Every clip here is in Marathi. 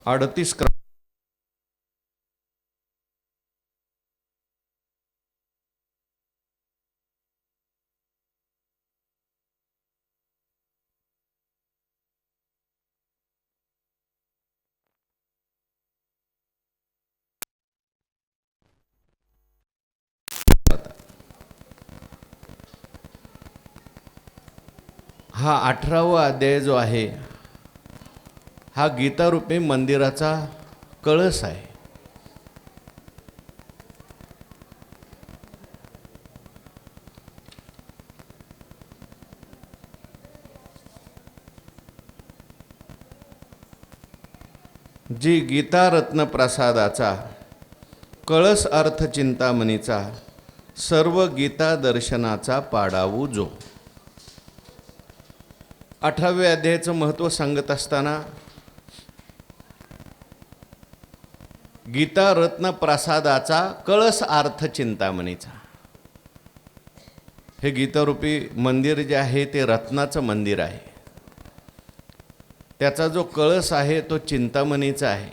38 हा 18वा अध्याय जो आहे हा गीतारूपी मंदिराचा कळस आहे। जी गीता रत्न प्रसादाचा कळस अर्थ चिंतामणीचा सर्व गीता दर्शनाचा पाडावू जो। 18व्या अध्यायाचं महत्त्व सांगत असताना गीता रत्न प्रसादाचा कळस अर्थ चिंतामणीचा, हे गीतारूपी मंदिर जे आहे ते रत्नाचं मंदिर आहे। त्याचा जो कळस आहे तो चिंतामणीचा आहे।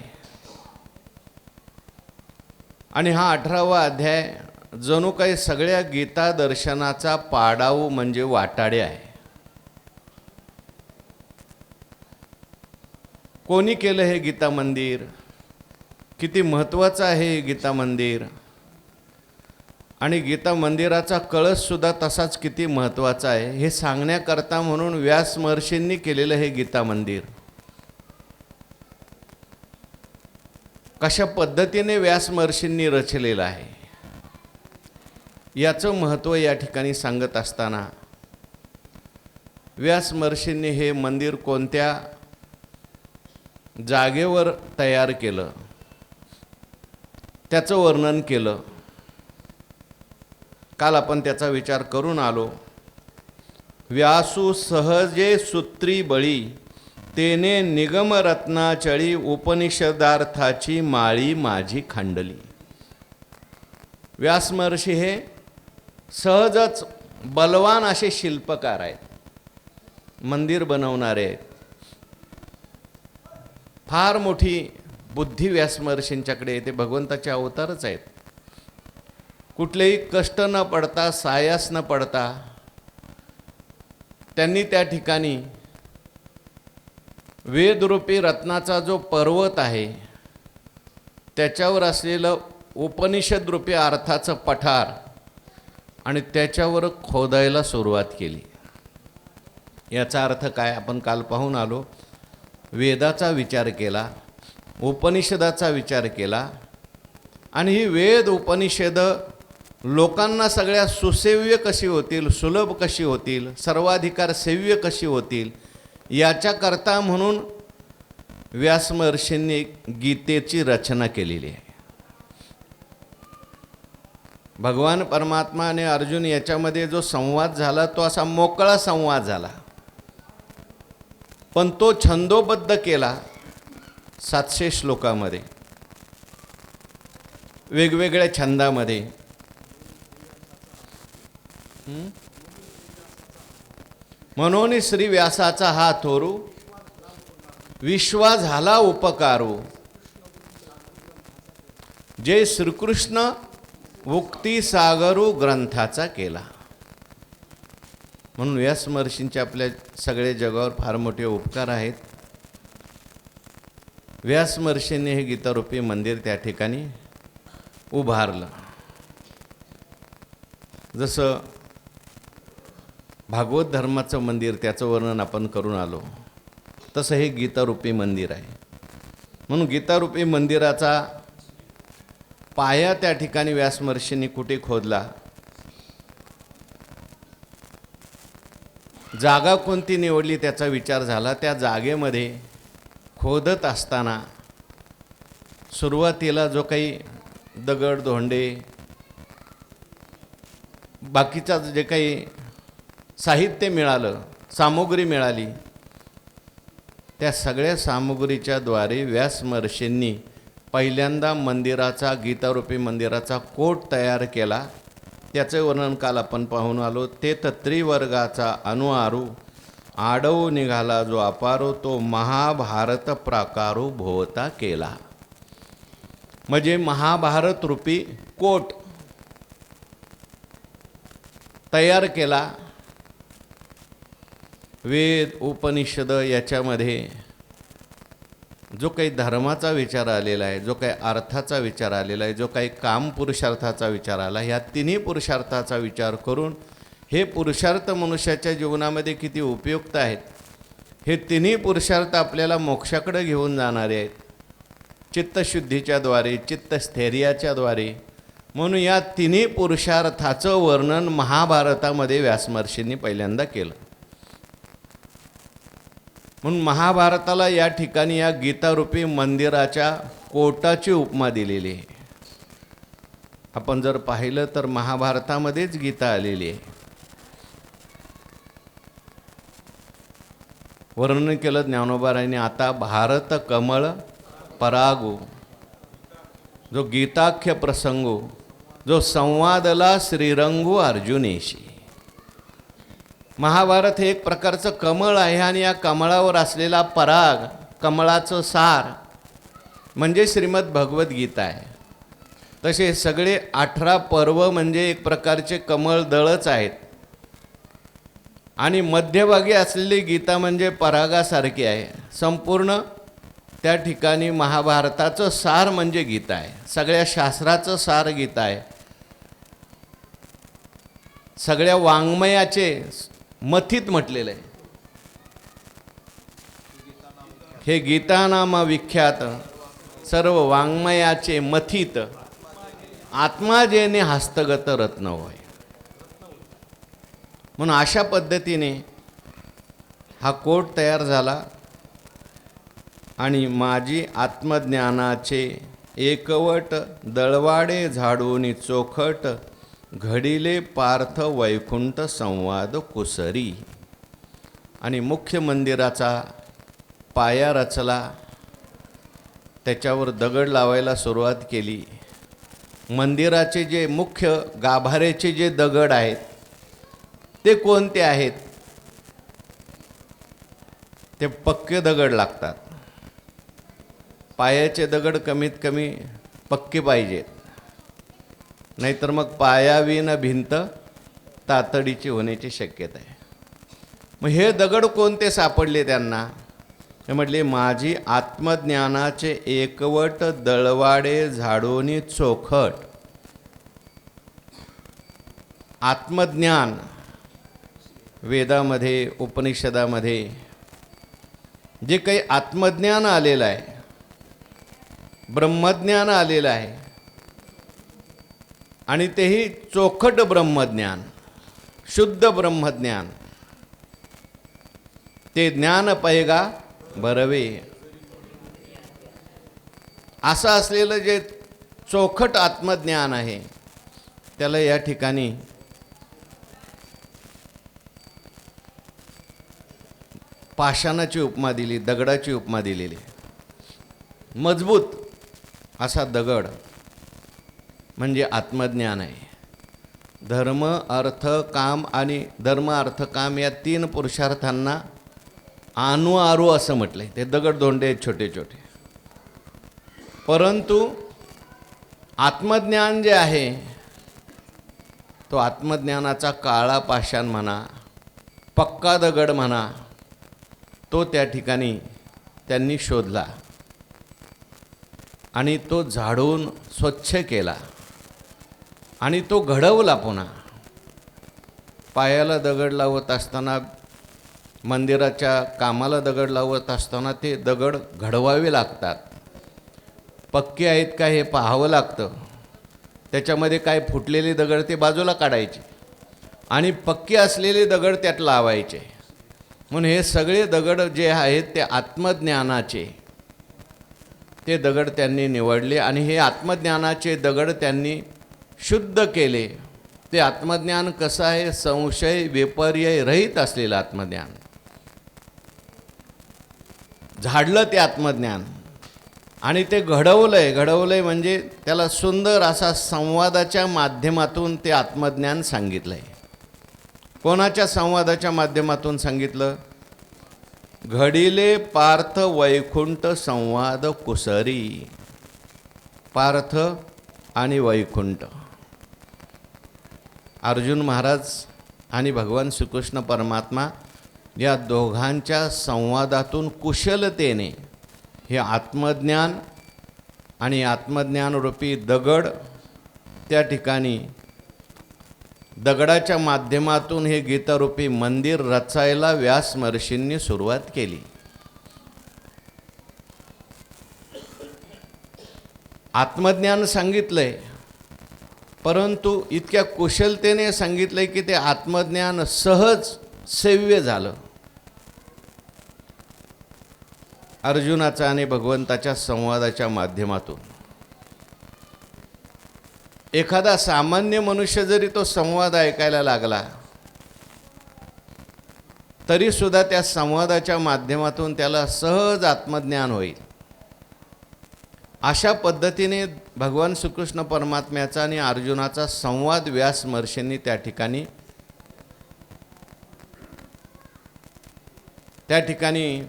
आणि हा 18वा अध्याय जणू काही सगळ्या गीता दर्शनाचा पाडाऊ म्हणजे वाटाडे आहे। कोणी केलं हे गीता मंदिर, किती महत्त्वाचं आहे हे गीता मंदिर, आणि गीता मंदिराचा कळस सुद्धा तसाच किती महत्त्वाचा आहे हे सांगण्याकरता म्हणून व्यास महर्षींनी केलेलं हे गीता मंदिर। कशा पद्धतीने व्यास महर्षींनी रचलेलं आहे याचं महत्त्व या ठिकाणी सांगत असताना व्यास महर्षींनी हे मंदिर कोणत्या जागेवर तयार केलं त्याचं वर्णन केलं। काल आपण त्याचा विचार करून आलो। व्यासू सहजे सूत्री बळी तेने निगम रत्नाचळी उपनिषदार्थाची माळी माझी खांडली। व्यास महर्षी हे सहजच बलवान असे शिल्पकार आहेत, मंदिर बनवणारे आहेत। फार मोठी बुद्धी व्यास महर्षींच्याकडे येते, भगवंताचे अवतारच आहेत। कुठलेही कष्ट न पडता सायास न पडता त्यांनी त्या ठिकाणी वेदरूपी रत्नाचा जो पर्वत आहे त्याच्यावर असलेलं उपनिषदरूपी अर्थाचं पठार आणि त्याच्यावर खोदायला सुरुवात केली। याचा अर्थ काय आपण काल पाहून आलो। वेदाचा विचार केला, उपनिषदाचा विचार केला, आणि ही वेद उपनिषद लोकांना सगळ्या सुसेव्य कशी होतील, सुलभ कशी होतील, सर्वाधिकार सेव्य कशी होतील याच्याकरता म्हणून व्यास महर्षींनी गीतेची रचना केलेली आहे। भगवान परमात्मा आणि अर्जुन याच्यामध्ये जो संवाद झाला तो असा मोकळा संवाद झाला, पण तो छंदोबद्ध केला 700 श्लोकामध्ये वेगवेगळ्या छंदामध्ये। म्हणून श्री व्यासाचा हा थोरू विश्वा झाला उपकारू जे श्रीकृष्ण मुक्ती सागरू ग्रंथाचा केला। म्हणून व्यास महर्षींचे आपल्या सगळ्या जगावर फार मोठे उपकार आहेत। व्यास महर्षींनी हे गीतारूपी मंदिर त्या ठिकाणी उभारलं। जसं भागवत धर्माचं मंदिर त्याचं वर्णन आपण करून आलो, तसं हे गीतारूपी मंदिर आहे। म्हणून गीतारूपी मंदिराचा पाया त्या ठिकाणी व्यास महर्षींनी कुठे खोदला, जागा कोणती निवडली त्याचा विचार झाला। त्या जागेमध्ये खोदत असताना सुरुवातीला जो काही दगड धोंडे बाकीचं जे काही साहित्य मिळालं, सामुग्री मिळाली, त्या सगळ्या सामुग्रीच्या द्वारे व्यास महर्षींनी पहिल्यांदा मंदिराचा गीतारूपी मंदिराचा कोट तयार केला। त्याचे वर्णन काल आपण पाहून आलो। ते त्रिवर्गाचा अनुआरू आडव निघाला जो अपारो तो महाभारत प्राकारो भोवता केला. म्हणजे महाभारत रूपी कोट तयार केला. वेद उपनिषद याच्यामध्ये जो काही धर्माचा विचार आलेला आहे, जो काही अर्थाचा विचार आलेला आहे, जो काही काम पुरुषार्थाचा विचार आला, ह्या तिन्ही पुरुषार्थाचा विचार करून हे पुरुषार्थ मनुष्याच्या जीवनामध्ये किती उपयुक्त आहेत, हे तिन्ही पुरुषार्थ आपल्याला मोक्षाकडे घेऊन जाणारे आहेत, चित्तशुद्धीच्या द्वारे, चित्तस्थैर्याच्या द्वारे. म्हणून या तिन्ही पुरुषार्थाचं वर्णन महाभारतामध्ये व्यासमहर्षींनी पहिल्यांदा केलं. म्हणून महाभारताला या ठिकाणी या गीतारूपी मंदिराच्या कोटाची उपमा दिलेली आहे. आपण जर पाहिलं तर महाभारतामध्येच गीता आलेली आहे. वर्णन केलं ज्ञानोबारायांनी. आता भारत कमळ परागो, जो गीताख्य प्रसंगो, जो संवादला श्रीरंगो अर्जुनेशी. महाभारत हे एक प्रकारचं कमळ आहे आणि या कमळावर असलेला पराग, कमळाचं सार म्हणजे श्रीमद भगवद्गीता आहे. तसे सगळे 18 पर्व म्हणजे एक प्रकारचे कमळ दळच आहेत आणि मध्यभागी असलेली गीता म्हणजे परागासारखी आहे. संपूर्ण त्या ठिकाणी महाभारताचं सार म्हणजे गीता आहे. सगळ्या शास्त्राचं सार गीता आहे. सगळ्या वाङ्मयाचे मथित म्हटलेलं आहे. हे गीतानाम विख्यात सर्व वाङ्मयाचे मथित, आत्मा जेने हस्तगत रत्न होय. म्हणून अशा पद्धतीने हा कोट तयार झाला आणि माझी आत्मज्ञानाचे एकवट दळवाडे झाडून चोखट घडिले पार्थ वैकुंठ संवाद कुसरी. आणि मुख्य मंदिराचा पाया रचला, त्याच्यावर दगड लावायला सुरुवात केली. मंदिराचे जे मुख्य गाभाऱ्याचे जे दगड आहेत ते कोणते आहेत? ते पक्के दगड लागतात. पायाचे दगड कमीत कमी पक्के पाहिजेत, नाहीतर मग पायाविन भिंत तातडीची होण्याची शक्यता आहे. मग हे दगड कोणते सापडले त्यांना? हे म्हटले माझी आत्मज्ञानाचे एकवट दळवाडे झाडोनी चोखट. आत्मज्ञान वेदामध्ये उपनिषदामध्ये जे काही आत्मज्ञान आलेलं आहे, ब्रह्मज्ञान आलेलं आहे आणि तेही चोखट ब्रह्मज्ञान, शुद्ध ब्रह्मज्ञान, ते ज्ञान पैगा बरवे. असं असलेलं जे चोखट आत्मज्ञान आहे त्याला या ठिकाणी पाषाणाची उपमा दिली, दगडाची उपमा दिलेली. मजबूत असा दगड म्हणजे आत्मज्ञान आहे. धर्म अर्थ काम आणि धर्म अर्थ काम या 3 पुरुषार्थांना आणू आरू असं म्हटलं आहे. ते दगड धोंडे आहेत छोटे छोटे. परंतु आत्मज्ञान जे आहे तो आत्मज्ञानाचा काळा पाषाण म्हणा, पक्का दगड म्हणा, तो त्या ठिकाणी त्यांनी शोधला आणि तो झाडून स्वच्छ केला आणि तो घडवला. पुन्हा पायाला दगड लावत असताना, मंदिराच्या कामाला दगड लावत असताना ते दगड घडवावे लागतात. पक्के आहेत का हे पाहावं लागतं. त्याच्यामध्ये काय फुटलेले दगड ते बाजूला काढायचे आणि पक्के असलेले दगड त्यात लावायचे. म्हणून हे सगळे दगड जे आहेत ते आत्मज्ञानाचे, ते दगड त्यांनी निवडले आणि हे आत्मज्ञानाचे दगड त्यांनी शुद्ध केले. ते आत्मज्ञान कसं आहे? संशय विपर्यय रहित असलेलं आत्मज्ञान. झाडलं ते आत्मज्ञान आणि ते घडवलंय म्हणजे त्याला सुंदर असा संवादाच्या माध्यमातून ते आत्मज्ञान सांगितलं आहे. कोणाच्या संवादाच्या माध्यमातून सांगितलं? घडिले पार्थ वैकुंठ संवाद कुसरी. पार्थ आणि वैकुंठ, अर्जुन महाराज आणि भगवान श्रीकृष्ण परमात्मा या दोघांच्या संवादातून कुशलतेने हे आत्मज्ञान आणि आत्मज्ञानरूपी दगड, त्या ठिकाणी दगडाच्या माध्यमातून हे गीतारूपी मंदिर रचायला व्यास महर्षींनी सुरुवात केली. आत्मज्ञान सांगितलंय, परंतु इतक्या कुशलतेने सांगितलंय की ते आत्मज्ञान सहज सेव्य झालं. अर्जुनाचा आणि भगवंताच्या संवादाच्या माध्यमातून एखादा सामान्य मनुष्य जरी तो संवाद ऐकायला लागला तरी सुद्धा त्या संवादाच्या माध्यमातून त्याला सहज आत्मज्ञान होईल. अशा पद्धतीने भगवान श्रीकृष्ण परमात्म्याचा आणि अर्जुनाचा संवाद व्यास महर्षींनी त्या ठिकाणी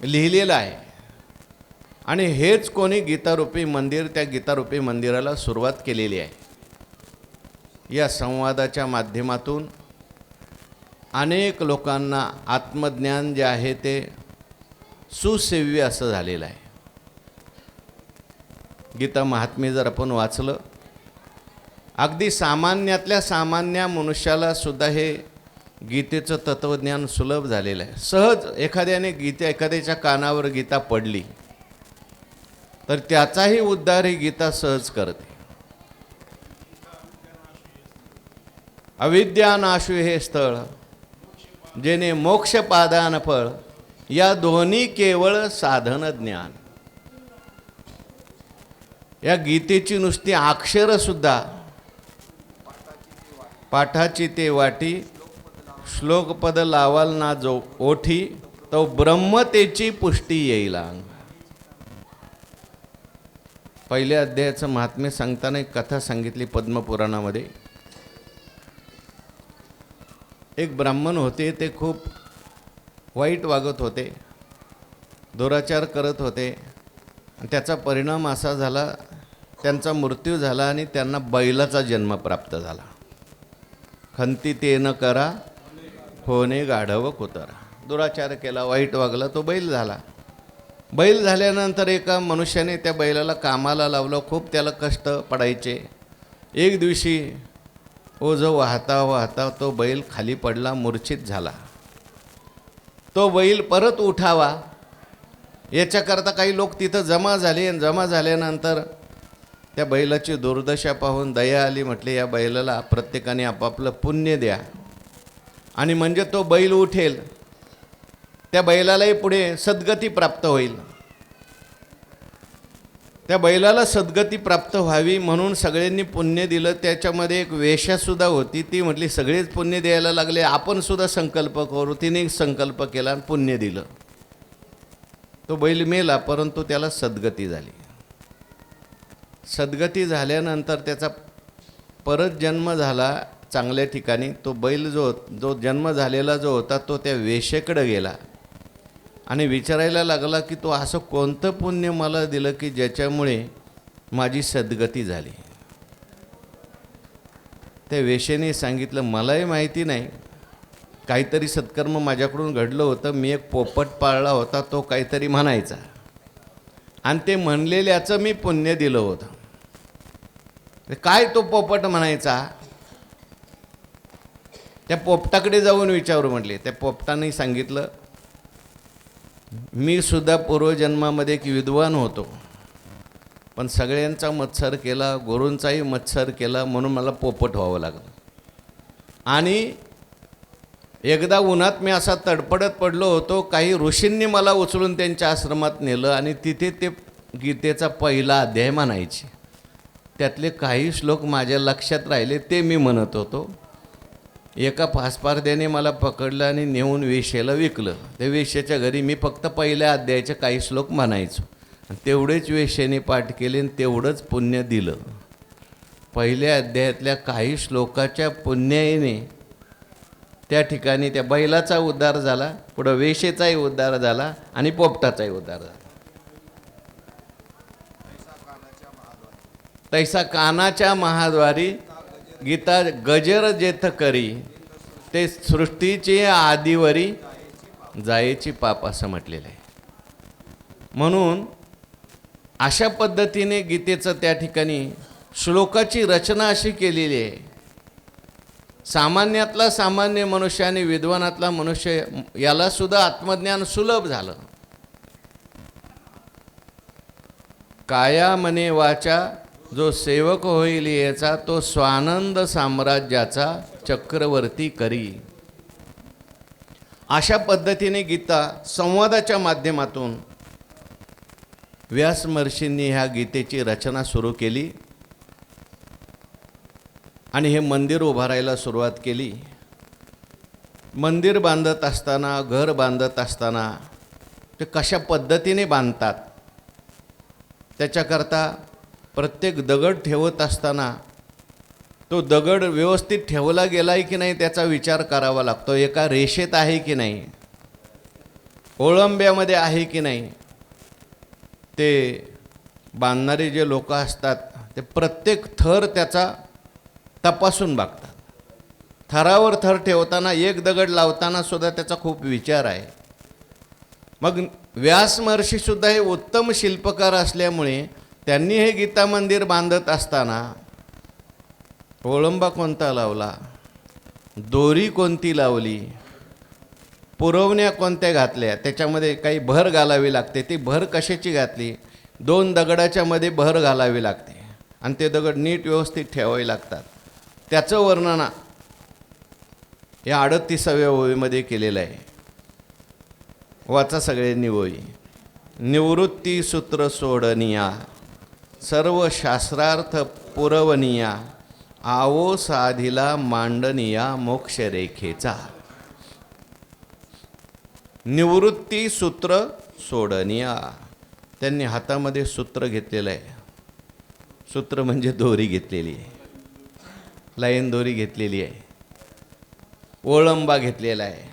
लिहिलेलं आहे. आणि हेच कोणी गीतारूपी मंदिर, त्या गीतारूपी मंदिराला सुरुवात केलेली आहे. या संवादाच्या माध्यमातून अनेक लोकांना आत्मज्ञान जे आहे ते सुसेव्य असं झालेलं आहे. गीता महात्म्य जर आपण वाचलं, अगदी सामान्यातल्या सामान्य मनुष्याला सुद्धा हे गीतेचं तत्त्वज्ञान सुलभ झालेलं आहे. सहज एखाद्याने एखाद्याच्या कानावर गीता पडली तर त्याचाही उद्धार ही गीता सहज करते. अविद्यानाशु हे स्थळ, जेने मोक्ष पादान फळ, या दोन्ही केवळ साधन ज्ञान. या गीतेची नुसती अक्षर सुद्धा, पाठाची ते वाटी, श्लोकपद लावाल ना जो ओठी, तो ब्रह्मतेची पुष्टी येईल. पहिल्या अध्यायाचं महात्म्य सांगताना एक कथा सांगितली पद्मपुराणामध्ये. एक ब्राह्मण होते, ते खूप वाईट वागत होते, दुराचार करत होते. त्याचा परिणाम असा झाला, त्यांचा मृत्यू झाला आणि त्यांना बैलाचा जन्म प्राप्त झाला. खंती ते न करा होणे गाढव कुतरा. दुराचार केला, वाईट वागला, तो बैल झाला. बैल झाल्यानंतर एका मनुष्याने त्या बैलाला कामाला लावलं. खूप त्याला कष्ट पडायचे. एक दिवशी ओझं वाहता वाहता तो बैल खाली पडला, मूर्छित झाला. तो बैल परत उठावा याच्याकरता काही लोक तिथं जमा झाले. आणि जमा झाल्यानंतर त्या बैलाची दुर्दशा पाहून दया आली. म्हटले, या बैलाला प्रत्येकाने आपापलं पुण्य द्या आणि म्हणजे तो बैल उठेल, त्या बैलालाही पुढे सद्गती प्राप्त होईल. त्या बैलाला सद्गती प्राप्त व्हावी म्हणून सगळ्यांनी पुण्य दिलं. त्याच्यामध्ये एक वेश्यासुद्धा होती. ती म्हटली, सगळेच पुण्य द्यायला लागले, आपण सुद्धा संकल्प करू. तिने संकल्प केला आणि पुण्य दिलं. तो बैल मेला, परंतु त्याला सद्गती झाली. सद्गती झाल्यानंतर त्याचा परत जन्म झाला चांगल्या ठिकाणी. तो बैल जो जन्म झालेला जो होता तो त्या वेश्येकडे गेला आणि विचारायला लागला की तो असं कोणतं पुण्य मला दिलं की ज्याच्यामुळे माझी सद्गती झाली. त्या वेश्येने सांगितलं, मलाही माहिती नाही, काहीतरी सत्कर्म माझ्याकडून घडलं होतं. मी एक पोपट पाळला होता, तो काहीतरी म्हणायचा आणि ते म्हणलेल्याचं मी पुण्य दिलं होतं. काय तो पोपट म्हणायचा? त्या पोपटाकडे जाऊन विचारू म्हटले. त्या पोपटाने सांगितलं, मी सुद्धा पूर्वजन्मामध्ये एक विद्वान होतो, पण सगळ्यांचा मत्सर केला, गुरूंचाही मत्सर केला, म्हणून मला पोपट व्हावं लागलं. आणि एकदा उन्हात मी असा तडपडत पडलो होतो. काही ऋषींनी मला उचलून त्यांच्या आश्रमात नेलं आणि तिथे ते गीतेचा पहिला अध्याय म्हणायचे. त्यातले काही श्लोक माझ्या लक्षात राहिले, ते मी म्हणत होतो. एका फासपारद्याने मला पकडलं आणि नेऊन वेश्येला विकलं. त्या वेश्येच्या घरी मी फक्त पहिल्या अध्यायाचे काही श्लोक म्हणायचो. तेवढेच वेश्येने पाठ केले आणि तेवढंच पुण्य दिलं. पहिल्या अध्यायातल्या काही श्लोकाच्या पुण्याने त्या ठिकाणी त्या बैलाचा उद्धार झाला, पुढं वेशेचाही उद्धार झाला आणि पोपटाचाही उद्धार झाला. तैसा कानाच्या महाद्वारी गीता गजर जेथ करी, ते सृष्टीची आदिवरी जायची पाप असं म्हटलेलं आहे. म्हणून अशा पद्धतीने गीतेचं त्या ठिकाणी श्लोकाची रचना अशी केलेली आहे. सामान्यातला सामान्य मनुष्य आणि विद्वानातला मनुष्य याला सुद्धा आत्मज्ञान सुलभ झालं. काया मने वाचा जो सेवक होईल याचा, तो स्वानंद साम्राज्याचा चक्रवर्ती करी. अशा पद्धतीने गीता संवादाच्या माध्यमातून व्यास महर्षींनी ह्या गीतेची रचना सुरू केली आणि हे मंदिर उभारायला सुरुवात केली. मंदिर बांधत असताना, घर बांधत असताना ते कशा पद्धतीने बांधतात, त्याच्याकरता प्रत्येक दगड ठेवत असताना तो दगड व्यवस्थित ठेवला गेला आहे की नाही त्याचा विचार करावा लागतो. एका रेषेत आहे की नाही, ओळंब्यामध्ये आहे की नाही. ते बांधणारे जे लोक असतात ते प्रत्येक थर त्याचा तपासून बघतात. थरावर थर ठेवताना एक दगड लावताना सुद्धा त्याचा खूप विचार आहे. मग व्यास महर्षीसुद्धा हे उत्तम शिल्पकार असल्यामुळे त्यांनी हे गीता मंदिर बांधत असताना ओळंबा कोणता लावला, दोरी कोणती लावली, पुरवण्या कोणत्या घातल्या, त्याच्यामध्ये काही भर घालावी लागते. ती भर कशाची घातली, 2 दगडाच्या मध्ये भर घालावी लागते आणि ते दगड नीट व्यवस्थित ठेवावे लागतात. त्याचं वर्णन या 38व्या ओळीमध्ये केलेलं आहे. वाचा सगळ्यांनी ओळी. निवृत्ती सूत्र सोडनिया, सर्व शास्त्रार्थ पुरवनिया, आवो साधिला मांडनिया मोक्षरेखेचा. निवृत्ती सूत्र सोडनिया, त्यांनी हातामध्ये सूत्र घेतलेलं आहे. सूत्र म्हणजे दोरी घेतलेली आहे, लाईन दोरी घेतलेली आहे, ओळंबा घेतलेला आहे.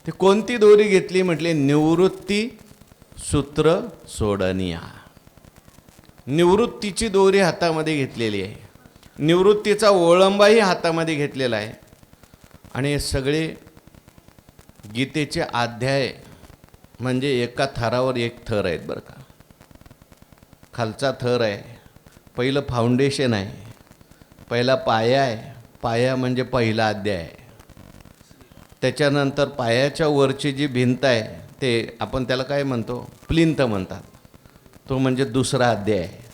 ते कोणती दोरी घेतली म्हटले, निवृत्ती सूत्र सोडनिया. निवृत्तीची दोरी हातामध्ये घेतलेली आहे, निवृत्तीचा ओळंबाही हातामध्ये घेतलेला आहे. आणि हे सगळे गीतेचे अध्याय म्हणजे एका थरावर एक थर आहेत बरं का. खालचा थर आहे, पहिलं फाउंडेशन आहे, पहिला पाया आहे. पाया म्हणजे पहिला अध्याय आहे. त्याच्यानंतर पायाच्या वरची जी भिंत आहे ते आपण त्याला काय म्हणतो, प्लिंथ म्हणतात, तो म्हणजे दुसरा अध्याय आहे.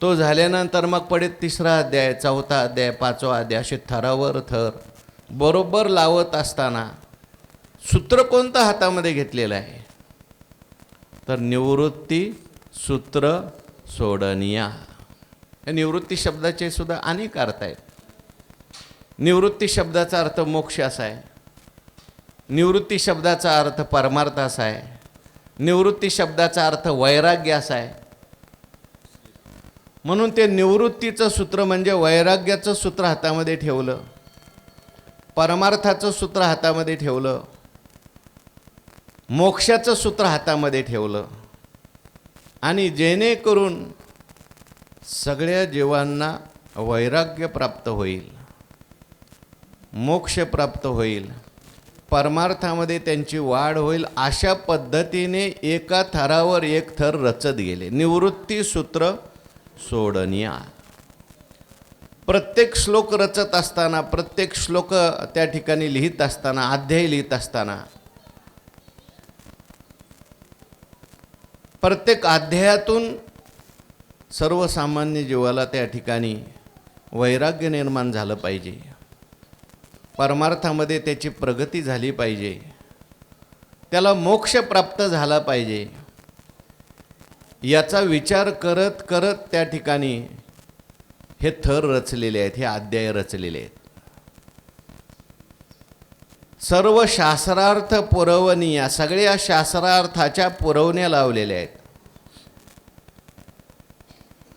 तो झाल्यानंतर मग पडे तिसरा अध्याय, चौथा अध्याय, पाचवा अध्याय, असे थरावर थर बरोबर लावत असताना सूत्र कोणतं हातामध्ये घेतलेलं आहे, तर निवृत्ती सूत्र सोडनिया. या निवृत्ती शब्दाचे सुद्धा अनेक अर्थ आहेत. निवृत्ती शब्दाचा अर्थ मोक्ष असा आहे, निवृत्ती शब्दाचा अर्थ परमार्थ असा आहे, निवृत्ती शब्दाचा अर्थ वैराग्य असा आहे. म्हणून ते निवृत्तीचं सूत्र म्हणजे वैराग्याचं सूत्र हातामध्ये ठेवलं, परमार्थाचं सूत्र हातामध्ये ठेवलं, मोक्षाचं सूत्र हातामध्ये ठेवलं. आणि जेणेकरून सगळ्या जीवांना वैराग्य प्राप्त होईल, मोक्ष प्राप्त होईल, परमार्थामध्ये त्यांची वाढ होईल, अशा पद्धतीने एका थरावर एक थर रचत गेले. निवृत्ती सूत्र सोडनिया. प्रत्येक श्लोक रचत असताना, प्रत्येक श्लोक त्या ठिकाणी लिहित असताना, अध्याय लिहित असताना, प्रत्येक अध्यायातून सर्वसामान्य जीवाला त्या ठिकाणी वैराग्य निर्माण झालं पाहिजे, परमार्थामध्ये त्याची प्रगती झाली पाहिजे, त्याला मोक्ष प्राप्त झाला पाहिजे, याचा विचार करत करत त्या ठिकाणी हे थर रचलेले आहेत, हे अध्याय रचलेले आहेत. सर्व शास्त्रार्थ पुरवनिया, सगळ्या शास्त्रार्थाच्या पुरवण्या लावलेल्या आहेत.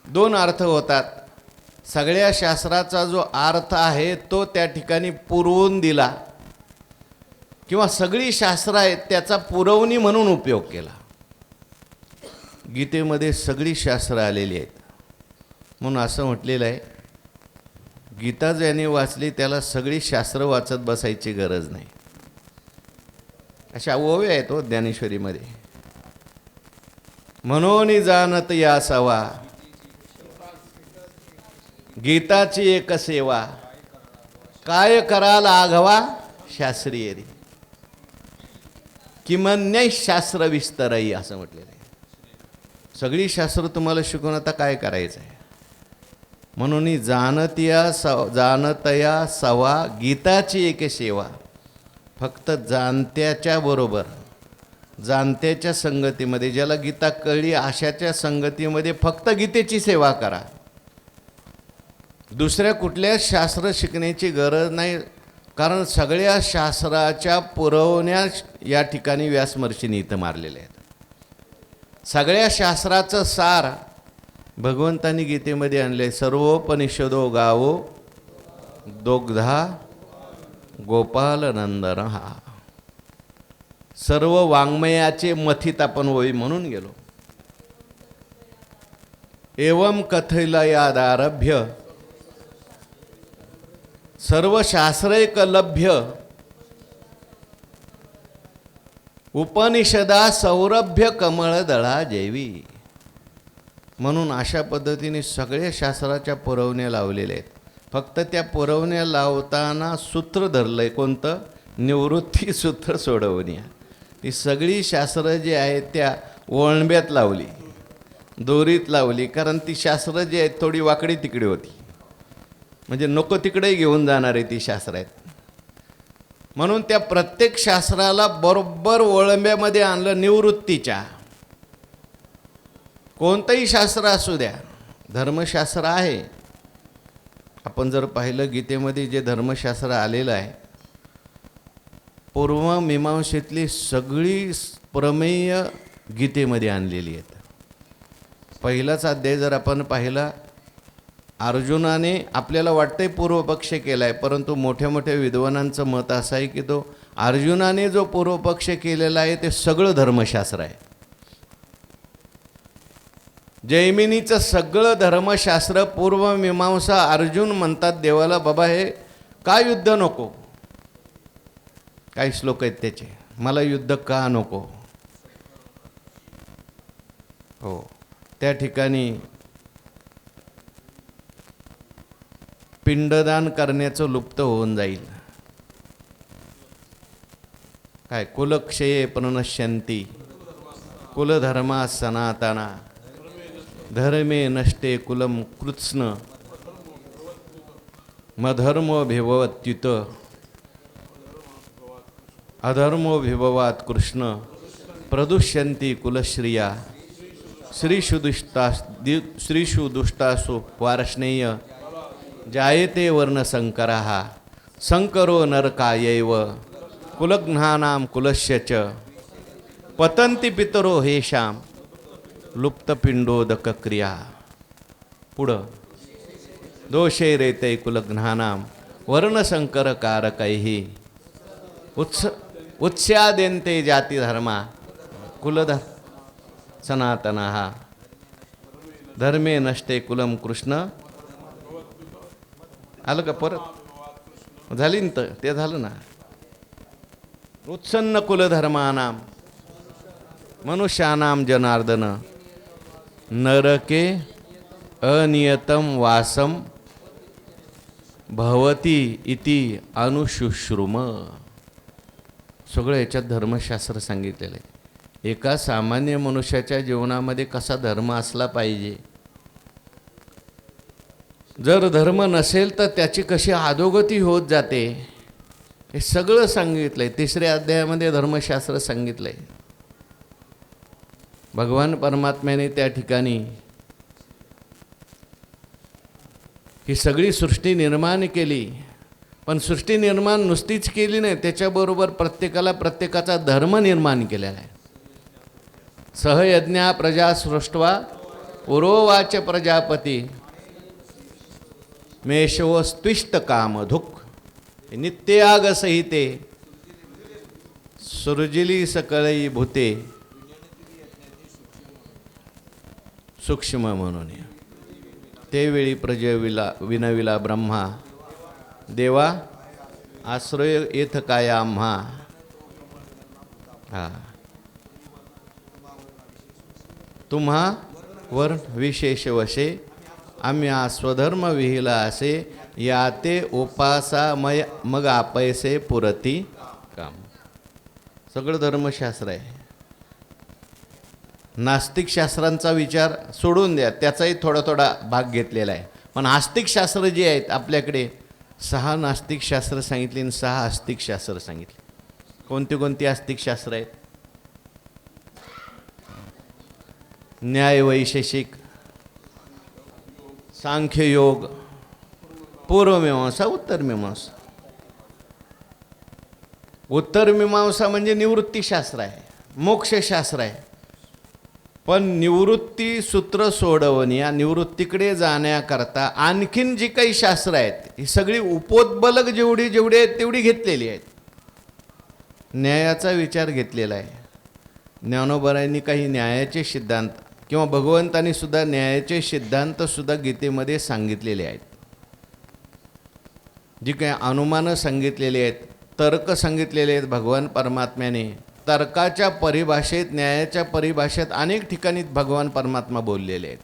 2 अर्थ होतात. सगळ्या शास्त्राचा जो अर्थ आहे तो त्या ठिकाणी पुरवून दिला, किंवा सगळी शास्त्र आहेत त्याचा पुरवणी म्हणून उपयोग केला. गीतेमध्ये सगळी शास्त्र आलेली आहेत म्हणून असं म्हटलेलं आहे, गीता ज्याने वाचली त्याला सगळी शास्त्र वाचत बसायची गरज नाही. अशा ओव्या आहेत हो ज्ञानेश्वरीमध्ये. म्हणून जाणत या सवा, गीताची एक सेवा, काय कराल आघवा शास्त्रीय रे, किमन्य शास्त्र विस्तरई असं म्हटलेलं आहे. सगळी शास्त्र तुम्हाला शिकून आता काय करायचं आहे. म्हणून जाणतया सवा, गीताची एक सेवा. फक्त जाणत्याच्या बरोबर, जाणत्याच्या संगतीमध्ये, ज्याला गीता कळली अशाच्या संगतीमध्ये फक्त गीतेची सेवा करा. दुसऱ्या कुठल्या शास्त्र शिकण्याची गरज नाही, कारण सगळ्या शास्त्राच्या पुरवण्या या ठिकाणी व्यासमहर्षींनी इथं मारलेल्या आहेत. सगळ्या शास्त्राचं सार भगवंतांनी गीतेमध्ये आणले. सर्वोपनिषदो गावो दोग्धा गोपाल नंदन. हा सर्व वाङ्मयाचे मथित आपण होई म्हणून गेलो. एवं कथैलयादारभ्य सर्व शास्त्रैकलभ्य उपनिषदा सौरभ्य कमळदळा जैवी. म्हणून अशा पद्धतीने सगळ्या शास्त्राच्या पुरवण्या लावलेल्या आहेत. फक्त त्या पुरवण्या लावताना सूत्र धरलंय कोणतं, निवृत्ती सूत्र सोडवण्या. ही सगळी शास्त्र जी आहेत त्या ओळंब्यात लावली, दोरीत लावली, कारण ती शास्त्र जी आहेत थोडी वाकडी तिकडे होती, म्हणजे नको तिकडे घेऊन जाणारे ती शास्त्र आहेत. म्हणून त्या प्रत्येक शास्त्राला बरोबर ओळंब्यामध्ये आणलं निवृत्तीच्या. कोणतंही शास्त्र असू द्या, धर्मशास्त्र आहे. आपण जर पाहिलं गीतेमध्ये जे धर्मशास्त्र आलेलं आहे, पूर्वमीमांसेतली सगळी प्रमेय गीतेमध्ये आणलेली आहेत. पहिलाच अध्याय जर आपण पाहिला, अर्जुनाने आपल्याला वाटतंय पूर्वपक्ष केला आहे, परंतु मोठ्या मोठ्या विद्वानांचं मत असं आहे की तो अर्जुनाने जो पूर्वपक्ष केलेला आहे ते सगळं धर्मशास्त्र आहे. जैमिनीचं सगळं धर्मशास्त्र पूर्वमीमांसा. अर्जुन म्हणतात देवाला, बाबा हे काय युद्ध नको. काही श्लोक आहेत त्याचे, मला युद्ध का नको. हो, त्या ठिकाणी पिंडदान करण्याचं लुप्त होऊन जाईल. काय कुलक्षये प्रणश्यंती कुलधर्मा सनातना धर्मे नष्टे कुलम कृत्स्न मधर्मो भिभवत्युत अधर्मो भिभवात कृष्ण प्रदुष्यंती कुलश्रिया श्रीषु दुष्टासु वार्ष्णेय जायते वर्णसंकरः संकरो नरकायैव कुलघ्नानां कुलस्य च पतन्ति पितरो हेषां लुप्तपिंडोदकक्रिया. पुढं दोषैरेतै कुलघ्नानां वर्णसंकरकारकैः उत्स्याद्यन्ते जातिधर्मा कुलधर सनातनः धर्मे नष्टे कुलम कृष्ण. आलं का परत? झाली ना, तर ते झालं ना. उत्सन्न कुलधर्मानां मनुष्यानां जनार्दन नरके अनियतम वासम भवती इति अनुशुश्रुम. सगळं याच्यात धर्मशास्त्र सांगितलेलं आहे. एका सामान्य मनुष्याच्या जीवनामध्ये कसा धर्म असला पाहिजे, जर धर्म नसेल तर त्याची कशी अधोगती होत जाते, हे सगळं सांगितलंय. 3ऱ्या अध्यायामध्ये धर्मशास्त्र सांगितलंय. भगवान परमात्म्याने त्या ठिकाणी ही सगळी सृष्टी निर्माण केली, पण सृष्टी निर्माण नुसतीच केली नाही, त्याच्याबरोबर प्रत्येकाला प्रत्येकाचा धर्म निर्माण केलेला आहे. सहयज्ञा प्रजा सृष्ट्वा पुरोवाच प्रजापती मेषवस्त्विष्ट कामधुक नित्याग संहिते सृजिली सकळई भूते सूक्ष्म म्हणून ते वेळी प्रजविला विनविला ब्रह्मा देवा आश्रय येथ काय आम्हा. हा तुम्हा वर्ण विशेष वशे आम्ही स्वधर्म विहिला असे याते उपासामय मग आपैसे पुरती काम. सगळं धर्मशास्त्र आहे. नास्तिक शास्त्रांचा विचार सोडून द्या, त्याचाही थोडा थोडा भाग घेतलेला आहे. पण आस्तिक शास्त्र जे आहेत आपल्याकडे 6 नास्तिक शास्त्र सांगितली आणि 6 आस्तिक शास्त्र सांगितली. कोणती कोणती आस्तिक शास्त्र आहेत? न्याय वैशेषिक, सांख्ययोग, पूर्वमीमांसा, उत्तरमीमांसा. उत्तरमीमांसा म्हणजे निवृत्तीशास्त्र आहे, मोक्षशास्त्र आहे. पण निवृत्ती सूत्र सोडवण्या निवृत्तीकडे जाण्याकरता आणखीन जी काही शास्त्र आहेत ही सगळी उपोद्बलक जेवढी जेवढी आहेत तेवढी घेतलेली आहेत. न्यायाचा विचार घेतलेला आहे. ज्ञानोबरायांनी काही न्यायाचे सिद्धांत किंवा भगवंतांनी सुद्धा न्यायाचे सिद्धांत सुद्धा गीतेमध्ये सांगितलेले आहेत. जी काही अनुमानं सांगितलेली आहेत, तर्क सांगितलेले आहेत भगवान परमात्म्याने, तर्काच्या परिभाषेत न्यायाच्या परिभाषेत अनेक ठिकाणी भगवान परमात्मा बोललेले आहेत.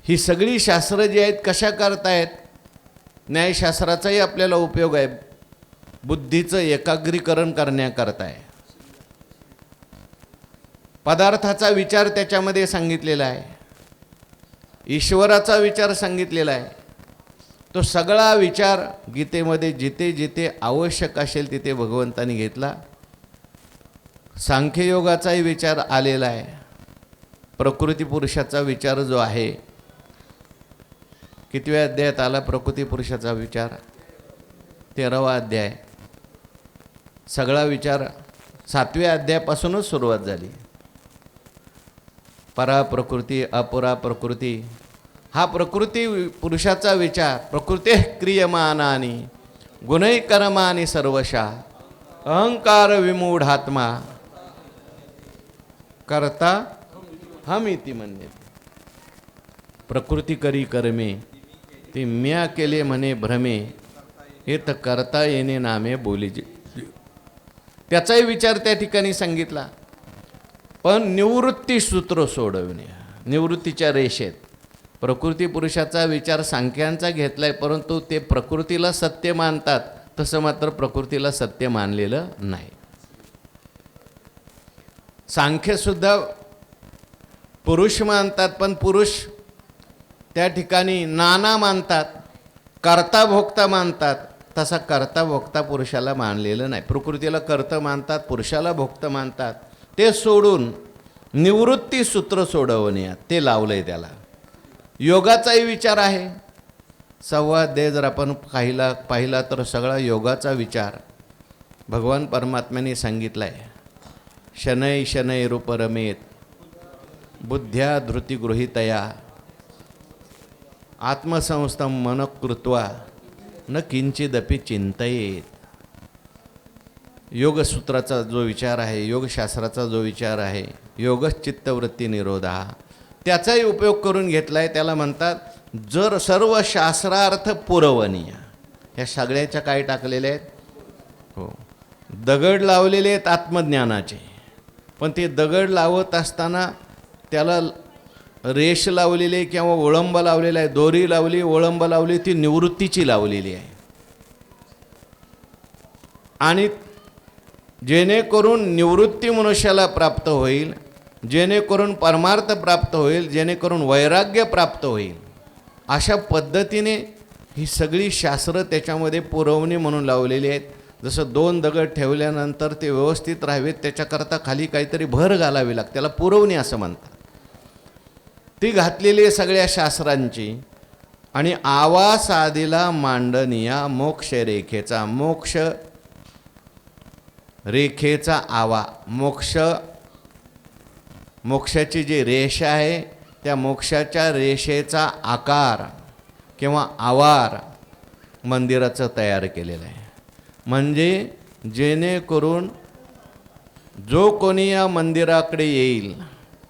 ही सगळी शास्त्र जी आहेत कशा करतायत? न्यायशास्त्राचाही आपल्याला उपयोग आहे, बुद्धीचं एकाग्रीकरण करण्याकरता आहे. पदार्थाचा विचार त्याच्यामध्ये सांगितलेला आहे, ईश्वराचा विचार सांगितलेला आहे. तो सगळा विचार गीतेमध्ये जिथे जिथे आवश्यक असेल तिथे भगवंतांनी घेतला. सांख्ययोगाचाही विचार आलेला आहे. प्रकृती पुरुषाचा विचार जो आहे, कितव्या अध्यायात आला प्रकृती पुरुषाचा विचार? 13वा अध्याय. सगळा विचार 7व्या अध्यायापासूनच सुरुवात झाली. परा प्रकृती अपरा प्रकृती, हा प्रकृती पुरुषाचा विचार. प्रकृते क्रियमानानी गुणै कर्मानी सर्वशा अहंकार विमूढात्मा करता हमिती म्हणणे. प्रकृती करी कर्मे ती म्या केले म्हणे भ्रमे हे तर करता येणे नामे बोली. त्याचाही विचार त्या ठिकाणी सांगितला. पण निवृत्ती सूत्र सोडवणे, निवृत्तीच्या रेषेत प्रकृती पुरुषाचा विचार सांख्यांचा घेतलाय, परंतु ते प्रकृतीला सत्य मानतात, तसं मात्र प्रकृतीला सत्य मानलेलं नाही. सांख्यसुद्धा पुरुष मानतात, पण पुरुष त्या ठिकाणी नाना मानतात, कर्ता भोक्ता मानतात. तसा कर्ता भोक्ता पुरुषाला मानलेलं नाही. प्रकृतीला कर्ता मानतात, पुरुषाला भोक्ता मानतात. ते सोडून निवृत्ती सूत्र सोडवणे ते लावलंय त्याला. योगाचाही विचार आहे. 6वा अध्याय जर आपण पाहिला तर सगळा योगाचा विचार भगवान परमात्म्याने सांगितला आहे. शनै शनै रूप रमेत बुद्ध्या धृती गृहीतया आत्मसंस्थं मन कृत्वा न किंचिदपि चिंतयेत. योगसूत्राचा जो विचार आहे, योगशास्त्राचा जो विचार आहे, योगचित्तवृत्ती निरोधा, त्याचाही उपयोग करून घेतला आहे. त्याला म्हणतात जर सर्व शास्त्रार्थ पुरवणीय. ह्या सगळ्याच्या काय टाकलेले आहेत? हो, दगड लावलेले आहेत आत्मज्ञानाचे. पण ते दगड लावत असताना त्याला रेष लावलेली आहे किंवा ओळंब लावलेला आहे, दोरी लावली, ओळंब लावली, ती निवृत्तीची लावलेली आहे. आणि जेणेकरून निवृत्ती मनुष्याला प्राप्त होईल, जेणेकरून परमार्थ प्राप्त होईल, जेणेकरून वैराग्य प्राप्त होईल, अशा पद्धतीने ही सगळी शास्त्र त्याच्यामध्ये पुरवणी म्हणून लावलेली आहेत. जसं 2 दगड ठेवल्यानंतर ते व्यवस्थित राहावेत त्याच्याकरता खाली काहीतरी भर घालावी लागते, त्याला पुरवणी असं म्हणतात. ती घातलेली आहे सगळ्या शास्त्रांची. आणि आवास आदिला मांडनिया मोक्ष रेखेचा, मोक्ष रेखेचा आवा, मोक्षाची जी रेषा आहे त्या मोक्षाच्या रेषेचा आकार किंवा आवार मंदिराचं तयार केलेलं आहे. म्हणजे जेणेकरून जो कोणी या मंदिराकडे येईल